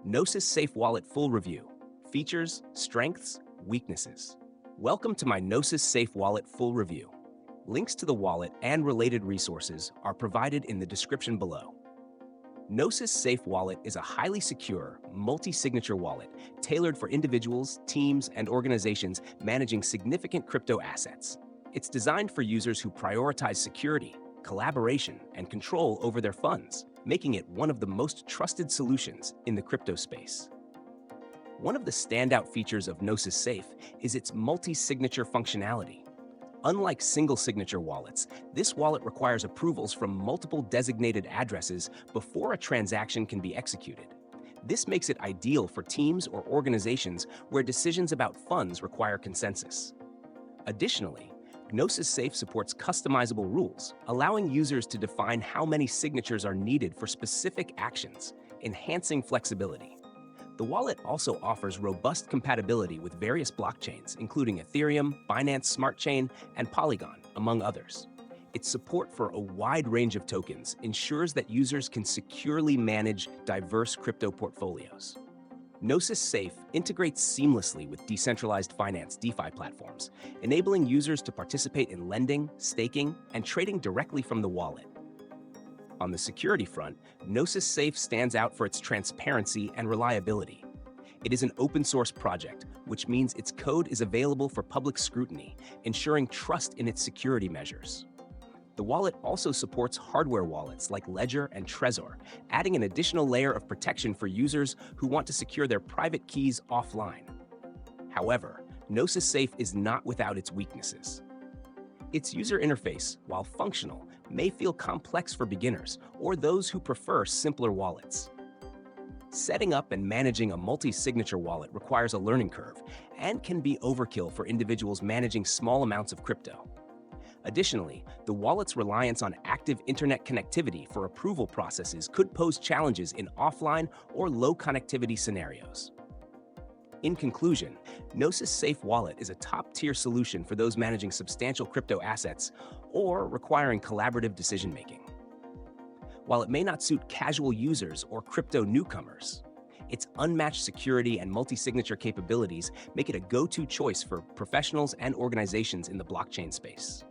Gnosis Safe Wallet Full Review. Features, Strengths, Weaknesses. Welcome to my Gnosis Safe Wallet Full Review. Links to the wallet and related resources are provided in the description below. Gnosis Safe Wallet is a highly secure, multi-signature wallet tailored for individuals, teams, and organizations managing significant crypto assets. It's designed for users who prioritize security, collaboration, and control over their funds, making it one of the most trusted solutions in the crypto space. One of the standout features of Gnosis Safe is its multi-signature functionality. Unlike single-signature wallets, this wallet requires approvals from multiple designated addresses before a transaction can be executed. This makes it ideal for teams or organizations where decisions about funds require consensus. Additionally, Gnosis Safe supports customizable rules, allowing users to define how many signatures are needed for specific actions, enhancing flexibility. The wallet also offers robust compatibility with various blockchains, including Ethereum, Binance Smart Chain, and Polygon, among others. Its support for a wide range of tokens ensures that users can securely manage diverse crypto portfolios. Gnosis Safe integrates seamlessly with decentralized finance DeFi platforms, enabling users to participate in lending, staking, and trading directly from the wallet. On the security front, Gnosis Safe stands out for its transparency and reliability. It is an open-source project, which means its code is available for public scrutiny, ensuring trust in its security measures. The wallet also supports hardware wallets like Ledger and Trezor, adding an additional layer of protection for users who want to secure their private keys offline. However, Gnosis Safe is not without its weaknesses. Its user interface, while functional, may feel complex for beginners or those who prefer simpler wallets. Setting up and managing a multi-signature wallet requires a learning curve and can be overkill for individuals managing small amounts of crypto. Additionally, the wallet's reliance on active internet connectivity for approval processes could pose challenges in offline or low connectivity scenarios. In conclusion, Gnosis Safe Wallet is a top-tier solution for those managing substantial crypto assets or requiring collaborative decision-making. While it may not suit casual users or crypto newcomers, its unmatched security and multi-signature capabilities make it a go-to choice for professionals and organizations in the blockchain space.